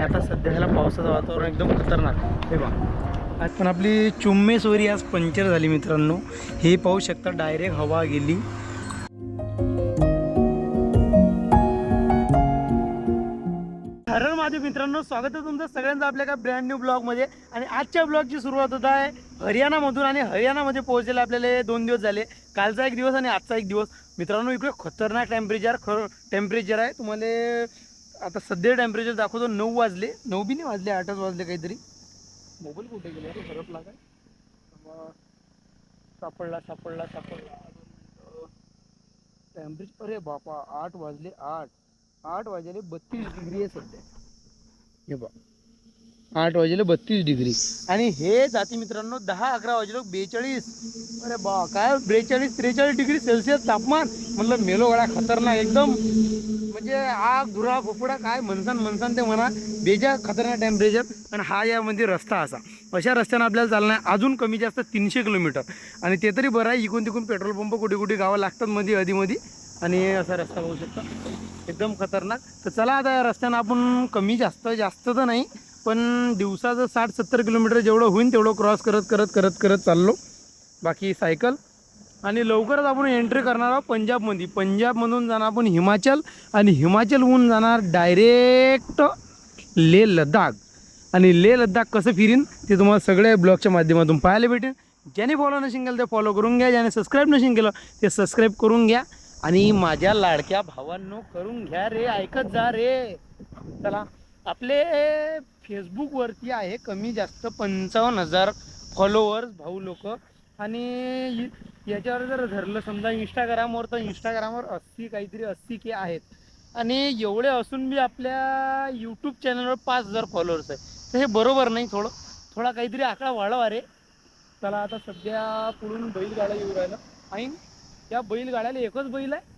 आता सध्या ह्याला पावसाचं वातावरण एकदम खतरनाक हे बघा. पण आपली चुम्मेश्वरी आज पंक्चर झाली मित्रांनो. हे पाहू शकता डायरेक्ट हवा गेली. हर महादेव मित्रांनो, स्वागत आहे तुमचं सगळ्यांचं आपल्या एका ब्रँड न्यू ब्लॉगमध्ये. आणि आजच्या ब्लॉगची सुरुवात होत आहे हरियाणामधून. आणि हरियाणामध्ये पोहोचलेले आपल्याला 2 दिवस झाले. कालचा एक दिवस आणि आजचा एक दिवस. मित्रांनो इकडे खतरनाक टेम्परेचर आहे. तुम्हाला आता सध्या टेम्परेचर दाखवतो. 9 वाजले, 9 बी नाही वाजले, 8च वाजले काहीतरी. मोबाईल कुठे गेला तो हरप लागाय. सापडला टेम्परेचर. अरे बापा, 8 वाजले. 8 वाजले 32 डिग्री आहे सध्या. हे बा 8 वाजले 32 डिग्री. आणि हे जाती मित्रांनो 10-11 वाजले 42. अरे बा काय 42-43 डिग्री सेल्सिअस तापमान. म्हटलं मेलो गळा खतरनाक एकदम. म्हणजे आग धुरा फोपडा काय म्हणसान ते म्हणा. बेजा खतरनाक टेम्परेचर. आणि हा यामध्ये रस्ता अशा रस्त्यानं आपल्याला चालणार आहे अजून कमी जास्त 300 किलोमीटर. आणि ते तरी बरं आहे, इकून तिकून पेट्रोल पंप कुठे गावं लागतात मध्ये अधिमध्ये. आणि असा रस्ता पाहू शकता एकदम खतरनाक. तर चला आता या रस्त्यानं आपण कमी जास्त तर नाही पण दिवसाचं 60-70 किलोमीटर जेवढं होईल तेवढं क्रॉस करत चाललो. बाकी सायकल. आणि लवकरच आपण एंट्री करणार आहोत पंजाबमध्ये. पंजाबमधून जाणार आपण हिमाचल. आणि हिमाचलहून जाणार डायरेक्ट लेह लडाख. आणि लेह लडाख कसं फिरीन ते तुम्हाला सगळ्या ब्लॉगच्या माध्यमातून पाहायला भेटेल. ज्याने फॉलो नसेल केलं ते फॉलो करून घ्या. ज्याने सबस्क्राईब नसेल केलं ते सबस्क्राईब करून घ्या. आणि माझ्या लाडक्या भावांनो करून घ्या रे, ऐकत जा रे. चला, आपले फेसबुकवरती आहे कमी जास्त 55,000 फॉलोअर्स भाऊ लोक. आणि याच्यावर जर धरलं समजा इंस्टाग्रामवर तर इंस्टाग्रामवर 80K आहेत. आणि एवढे असून बी आपल्या यूट्यूब चॅनलवर 5,000 फॉलोअर्स आहे. तर हे बरोबर नाही. थोडा काहीतरी आकडा वाढवा रे. चला आता सध्या पुढून बैलगाडा येऊ राहिला. ऐन या बैलगाड्याला एकच बैल आहे.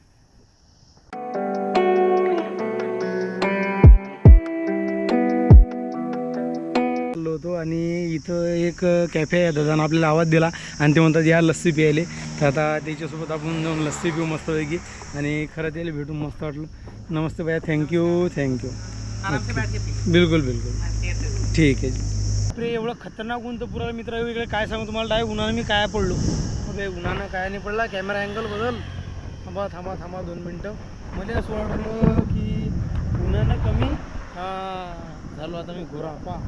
होतो आणि इथं एक कॅफे आहे. दादानं आपल्याला आवाज दिला आणि ते म्हणतात या लस्सी प्यायले. तर आता त्याच्यासोबत आपण जाऊन लस्सी पिऊ मस्तपैकी. आणि खरं त्याला भेटून मस्त वाटलं. नमस्ते भैया, थँक्यू. बिलकुल ठीक आहे. एवढं खतरनाक ऊन तर पुरा मित्र इकडे काय सांगू तुम्हाला. डायरेक्ट उन्हानं मी काय पडलो. उन्हानं काय नाही पडला. कॅमेरा अँगल बदल. थांबा 2 मिनटं. मला असं वाटलं की उन्हानं कमी झालो. आता मी घोरा पा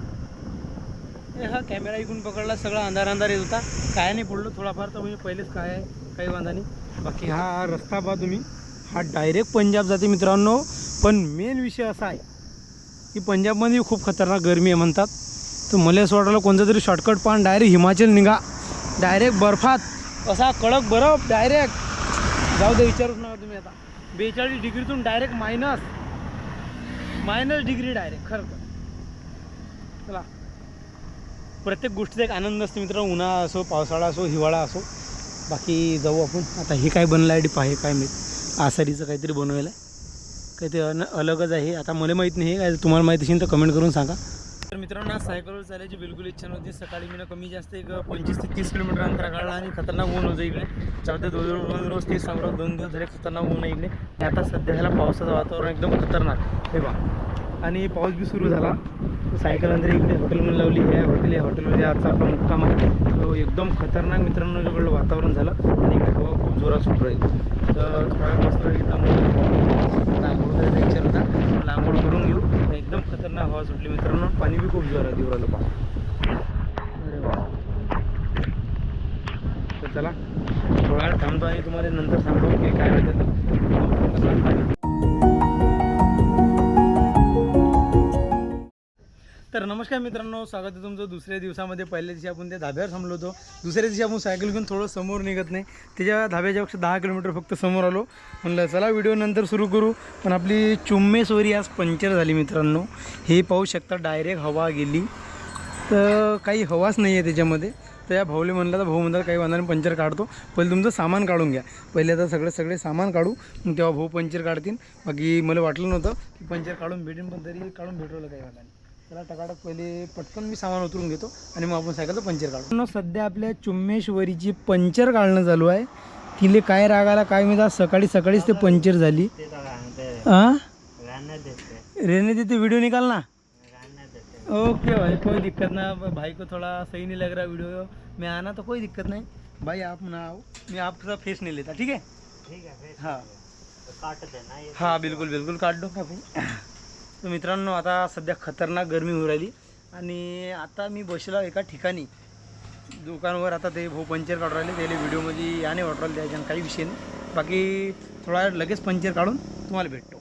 हा कॅमेरा इकडून पकडला. सगळा अंधार येत होता. काय नाही पडलो थोडाफार. तर म्हणजे पहिलेच काय आहे काही वांधा नाही. बाकी हा रस्ता पहा तुम्ही. हा डायरेक्ट पंजाब जाते मित्रांनो. पण मेन विषय असा आहे की पंजाबमध्ये खूप खतरनाक गरमी आहे म्हणतात. तर मला असं वाटलं कोणतं तरी शॉर्टकट पाहून डायरेक्ट हिमाचल निघा. डायरेक्ट बर्फात असा कडक बर्फ डायरेक्ट जाऊ दे, विचारूच नका तुम्ही. आता 42 डिग्रीतून डायरेक्ट मायनस डिग्री डायरेक्ट. खरं चला, प्रत्येक गोष्टीचा एक आनंद असतो मित्रांनो. उन्हाळा असो, पावसाळा असो, हिवाळा असो. बाकी जाऊ आपण आता. हे काय बनलं आहे डिप आहे काय माहीत. आसारीचं काहीतरी बनवायला आहे. काहीतरी अलगच आहे. आता मला माहीत नाही काय. तुम्हाला माहीत असेल तर कमेंट करून सांगा. तर मित्रांनो सायकलवर चालायची बिलकुल इच्छा नव्हती. सकाळी मी कमी जास्त एक 25 ते 30 किलोमीटर अंतर काढला. आणि खतरनाक ऊन होतं इकडे. चालते रोज 30 सांगतो 2 दिवस झाले खतरनाक ऊन आहे इकडे. आता सध्या ह्याला पावसाचं वातावरण एकदम खतरनाक हे बा. आणि पाऊस बी सुरू झाला. सायकल अंदर इकडे हॉटेलमध्ये लावली. हे हॉटेलमध्ये आजचा आपला मुक्काम आहे. तो एकदम खतरनाक मित्रांनो इकडलं वातावरण झालं. आणि इकडे हवा खूप जोरात सुटू राहील. तर थोड्या मस्त आंघोळ करायचा विचार होता. मला आंघोळ करून घेऊ. एकदम खतरनाक हवा सुटली मित्रांनो. पाणी बी खूप जोरात येऊ राहिलं पहा. अरे वा. तर चला थोडा वेळ थांबतो आणि तुम्हाला नंतर सांगतो की काय होतं. तर नमस्कार मित्रांनो, स्वागत आहे तुमचं दुसऱ्या दिवसामध्ये. पहिल्या दिवशी आपण त्या धाब्यावर थांबलो होतो. दुसऱ्या दिवशी आपण सायकल घेऊन थोडं समोर निघत नाही. त्याच्या धाब्याच्यापेक्षा 10 किलोमीटर फक्त समोर आलो. म्हणलं चला व्हिडिओ नंतर सुरू करू. पण आपली चुम्मेश्वरी आज पंक्चर झाली मित्रांनो. हे पाहू शकता डायरेक्ट हवा गेली. तर काही हवाच नाही आहे त्याच्यामध्ये. तर या भाऊले म्हणलं तर भाऊ म्हणतात काही वांधाने पंक्चर काढतो. पहिले तुमचं सामान काढून घ्या. पहिले आता सगळे सामान काढू मग तेव्हा भाऊ पंक्चर काढतील. बाकी मला वाटलं नव्हतं की पंक्चर काढून भेटेन, पण तरी काढून भेटवलं काही वांधाने. त्याला टकाटक पहिले पटकन मी सामान उतरून घेतो आणि मग आपण सायकलचं पंक्चर काढतो. सध्या आपल्या चुम्मेश्वरीची पंक्चर काढणं चालू आहे. तिले काय राग आला काय मी सकाळीच ते पंक्चर झाली. हां रेने देते व्हिडिओ निकाल ना. ओके भाई, कोई दिक्कत ना भाई को थोड़ा सही नहीं लग रहा वीडियो में आना तो कोई दिक्कत नहीं भाई, आप ना आओ, मैं आपका फेस नहीं लेता, ठीक है? ठीक आहे. हाँ तर काट देना हे. हाँ बिलकुल बिलकुल काढ दो का भाई. तर मित्रांनो आता सध्या खतरनाक गरमी होऊ राहिली आणि आता मी बसलो एका ठिकाणी दुकानावर. आता ते भाऊ पंचर काढून राहिले, त्याला व्हिडिओमध्ये याने वाटू राहिले, त्याच्यानं काही विषय नाही. बाकी थोडा वेळ लगेच पंचर काढून तुम्हाला भेटतो.